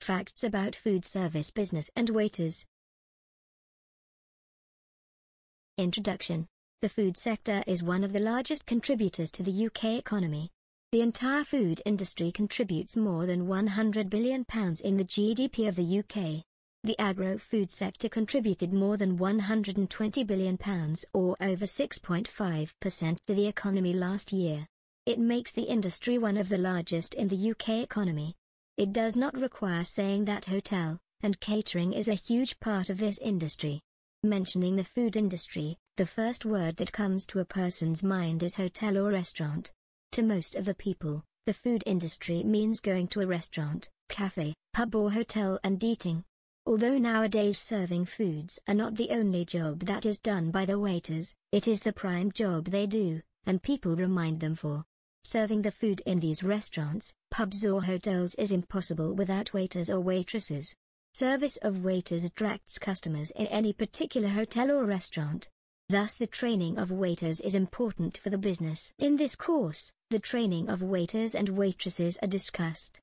Facts about food service business and waiters. Introduction. The food sector is one of the largest contributors to the UK economy. The entire food industry contributes more than £100 billion in the GDP of the UK. The agro-food sector contributed more than £120 billion or over 6.5% to the economy last year. It makes the industry one of the largest in the UK economy. It does not require saying that hotel and catering is a huge part of this industry. Mentioning the food industry, the first word that comes to a person's mind is hotel or restaurant. To most of the people, the food industry means going to a restaurant, cafe, pub or hotel and eating. Although nowadays serving foods are not the only job that is done by the waiters, it is the prime job they do, and people remind them for. Serving the food in these restaurants, pubs or hotels is impossible without waiters or waitresses. Service of waiters attracts customers in any particular hotel or restaurant. Thus the training of waiters is important for the business. In this course, the training of waiters and waitresses are discussed.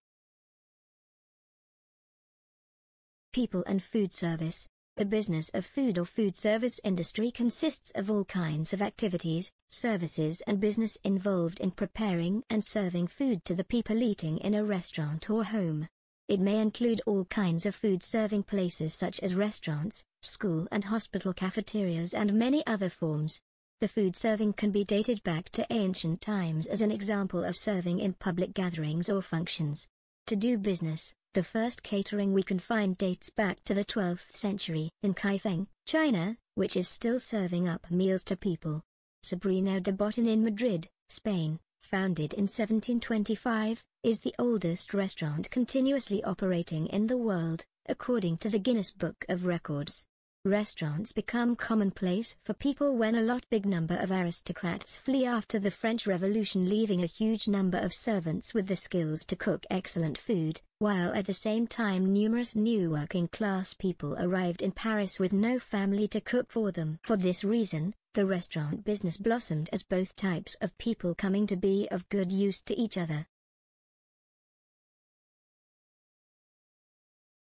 People and food service. The business of food or food service industry consists of all kinds of activities, services and business involved in preparing and serving food to the people eating in a restaurant or home. It may include all kinds of food serving places such as restaurants, school and hospital cafeterias and many other forms. The food serving can be dated back to ancient times as an example of serving in public gatherings or functions. To do business, the first catering we can find dates back to the 12th century in Kaifeng, China, which is still serving up meals to people. Sobrino de Botín in Madrid, Spain, founded in 1725, is the oldest restaurant continuously operating in the world, according to the Guinness Book of Records. Restaurants become commonplace for people when a big number of aristocrats flee after the French Revolution, leaving a huge number of servants with the skills to cook excellent food, while at the same time numerous new working-class people arrived in Paris with no family to cook for them. For this reason, the restaurant business blossomed as both types of people coming to be of good use to each other.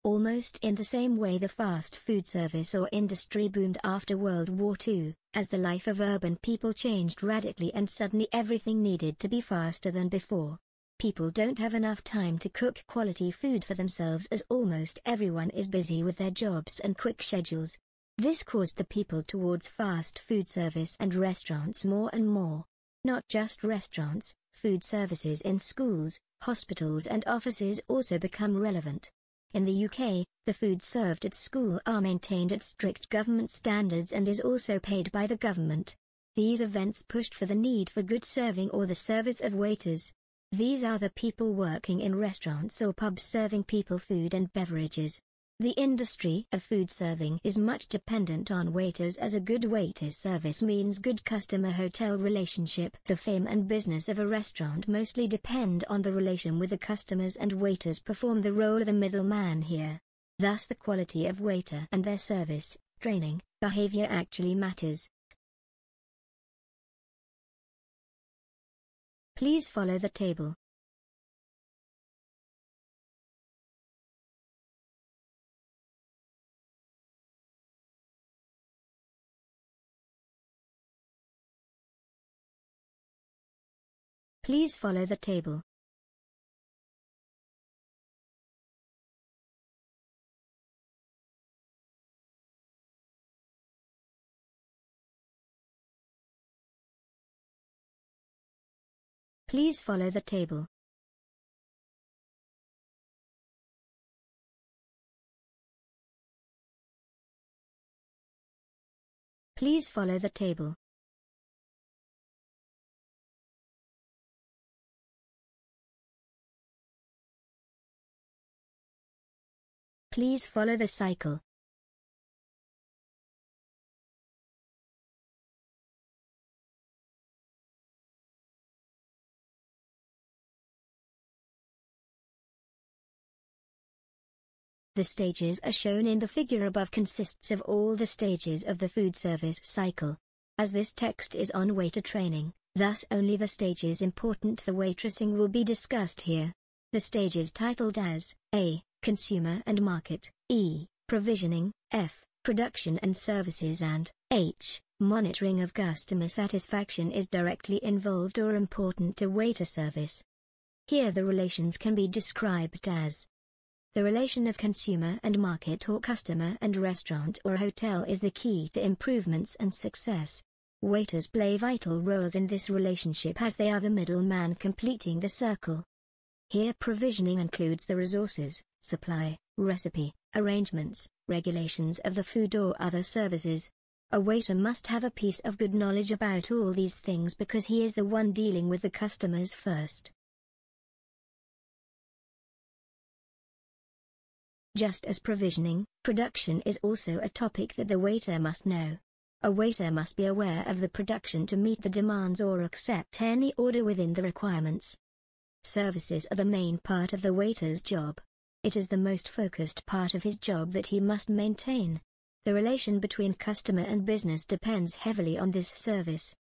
Almost in the same way the fast food service or industry boomed after World War II, as the life of urban people changed radically and suddenly everything needed to be faster than before. People don't have enough time to cook quality food for themselves as almost everyone is busy with their jobs and quick schedules. This caused the people towards fast food service and restaurants more and more. Not just restaurants, food services in schools, hospitals and offices also become relevant. In the UK, the food served at school are maintained at strict government standards and is also paid by the government. These events pushed for the need for good serving or the service of waiters. These are the people working in restaurants or pubs serving people food and beverages. The industry of food serving is much dependent on waiters, as a good waiter's service means good customer-hotel relationship. The fame and business of a restaurant mostly depend on the relation with the customers, and waiters perform the role of a middleman here. Thus the quality of waiter and their service, training, behavior actually matters. Please follow the table. Please follow the table. Please follow the table. Please follow the table. Please follow the cycle. The stages are shown in the figure above consists of all the stages of the food service cycle. As this text is on waiter training, thus only the stages important for waitressing will be discussed here. The stages titled as A. consumer and market, E. provisioning, F. production and services, and H. monitoring of customer satisfaction is directly involved or important to waiter service. Here the relations can be described as: the relation of consumer and market or customer and restaurant or hotel is the key to improvements and success. Waiters play vital roles in this relationship as they are the middleman completing the circle. Here provisioning includes the resources, supply, recipe, arrangements, regulations of the food or other services. A waiter must have a piece of good knowledge about all these things because he is the one dealing with the customers first. Just as provisioning, production is also a topic that the waiter must know. A waiter must be aware of the production to meet the demands or accept any order within the requirements. Services are the main part of the waiter's job. It is the most focused part of his job that he must maintain. The relation between customer and business depends heavily on this service.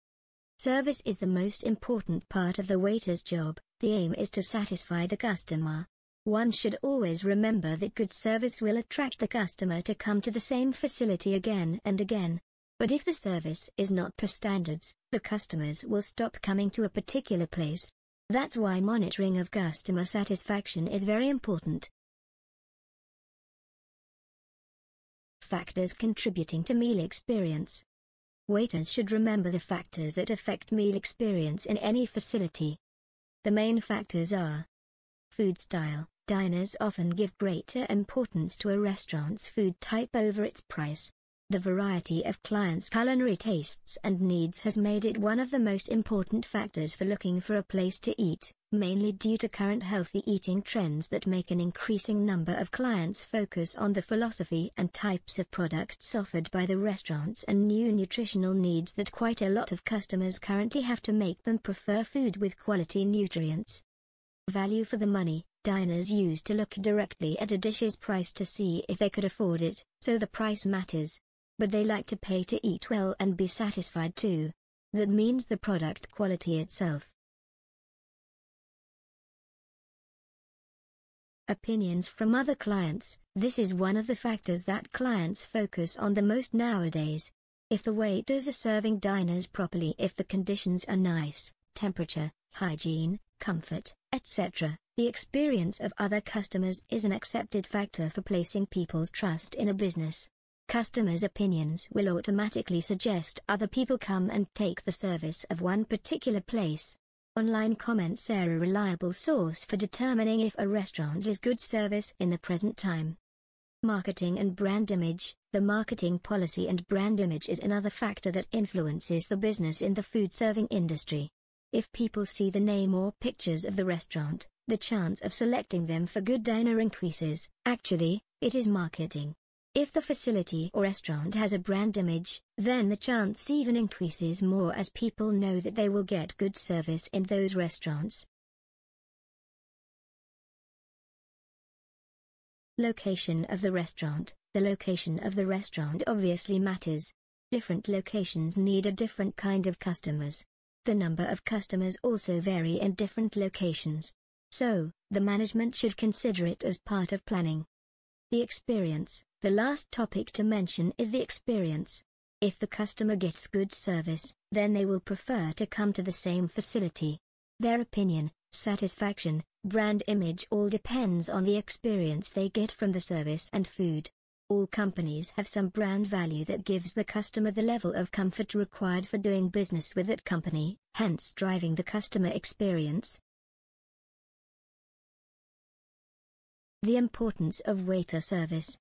Service is the most important part of the waiter's job. The aim is to satisfy the customer. One should always remember that good service will attract the customer to come to the same facility again and again. But if the service is not per standards, the customers will stop coming to a particular place. That's why monitoring of customer satisfaction is very important. Factors contributing to meal experience. Waiters should remember the factors that affect meal experience in any facility. The main factors are: food style. Diners often give greater importance to a restaurant's food type over its price. The variety of clients' culinary tastes and needs has made it one of the most important factors for looking for a place to eat, mainly due to current healthy eating trends that make an increasing number of clients focus on the philosophy and types of products offered by the restaurants and new nutritional needs that quite a lot of customers currently have to make them prefer food with quality nutrients. Value for the money. Diners used to look directly at a dish's price to see if they could afford it, so the price matters. But they like to pay to eat well and be satisfied too. That means the product quality itself. Opinions from other clients. This is one of the factors that clients focus on the most nowadays. If the waiters are serving diners properly, if the conditions are nice, temperature, hygiene, comfort, etc., the experience of other customers is an accepted factor for placing people's trust in a business. Customers' opinions will automatically suggest other people come and take the service of one particular place. Online comments are a reliable source for determining if a restaurant is good service in the present time. Marketing and brand image. The marketing policy and brand image is another factor that influences the business in the food serving industry. If people see the name or pictures of the restaurant, the chance of selecting them for good diner increases. Actually, it is marketing. If the facility or restaurant has a brand image, then the chance even increases more as people know that they will get good service in those restaurants. Location of the restaurant. The location of the restaurant obviously matters. Different locations need a different kind of customers. The number of customers also vary in different locations. So, the management should consider it as part of planning. The experience. The last topic to mention is the experience. If the customer gets good service, then they will prefer to come to the same facility. Their opinion, satisfaction, brand image all depends on the experience they get from the service and food. All companies have some brand value that gives the customer the level of comfort required for doing business with that company, hence driving the customer experience. The importance of waiter service.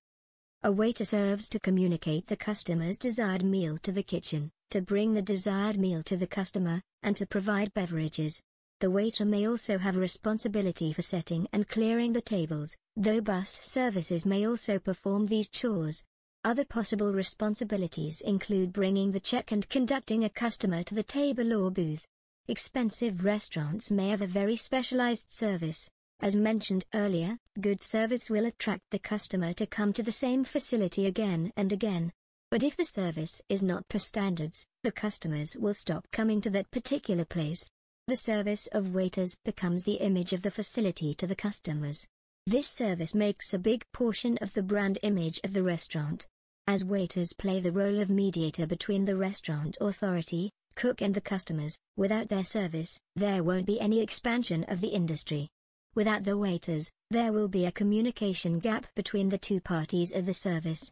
A waiter serves to communicate the customer's desired meal to the kitchen, to bring the desired meal to the customer, and to provide beverages. The waiter may also have responsibility for setting and clearing the tables, though bus services may also perform these chores. Other possible responsibilities include bringing the check and conducting a customer to the table or booth. Expensive restaurants may have a very specialized service. As mentioned earlier, good service will attract the customer to come to the same facility again and again. But if the service is not per standards, the customers will stop coming to that particular place. The service of waiters becomes the image of the facility to the customers. This service makes a big portion of the brand image of the restaurant, as waiters play the role of mediator between the restaurant authority, cook and the customers. Without their service, there won't be any expansion of the industry. Without the waiters, there will be a communication gap between the two parties of the service.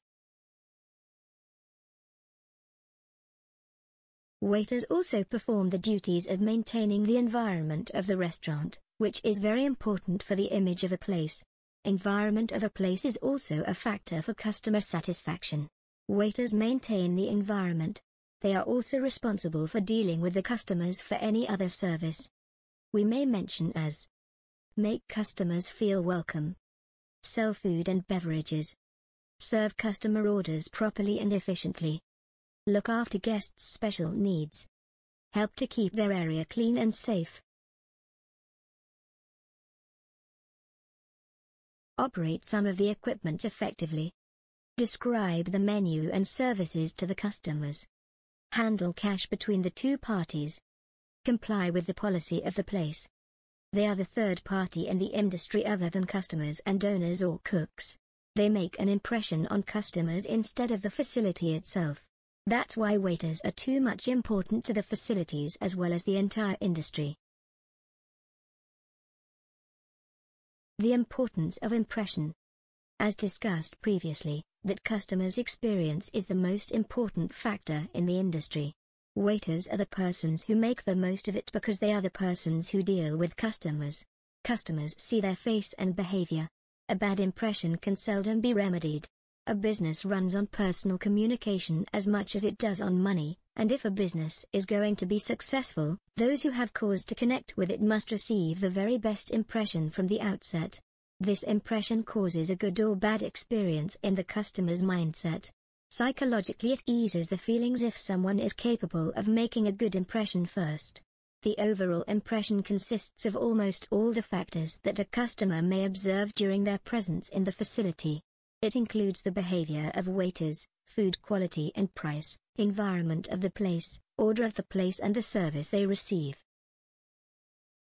Waiters also perform the duties of maintaining the environment of the restaurant, which is very important for the image of a place. Environment of a place is also a factor for customer satisfaction. Waiters maintain the environment. They are also responsible for dealing with the customers for any other service. We may mention as: make customers feel welcome, sell food and beverages, serve customer orders properly and efficiently, look after guests' special needs, help to keep their area clean and safe, operate some of the equipment effectively, describe the menu and services to the customers, handle cash between the two parties, comply with the policy of the place. They are the third party in the industry other than customers and owners or cooks. They make an impression on customers instead of the facility itself. That's why waiters are too much important to the facilities as well as the entire industry. The importance of impression. As discussed previously, that customers' experience is the most important factor in the industry. Waiters are the persons who make the most of it because they are the persons who deal with customers. Customers see their face and behavior. A bad impression can seldom be remedied. A business runs on personal communication as much as it does on money, and if a business is going to be successful, those who have cause to connect with it must receive the very best impression from the outset. This impression causes a good or bad experience in the customer's mindset. Psychologically, it eases the feelings if someone is capable of making a good impression first. The overall impression consists of almost all the factors that a customer may observe during their presence in the facility. It includes the behavior of waiters, food quality and price, environment of the place, order of the place and the service they receive.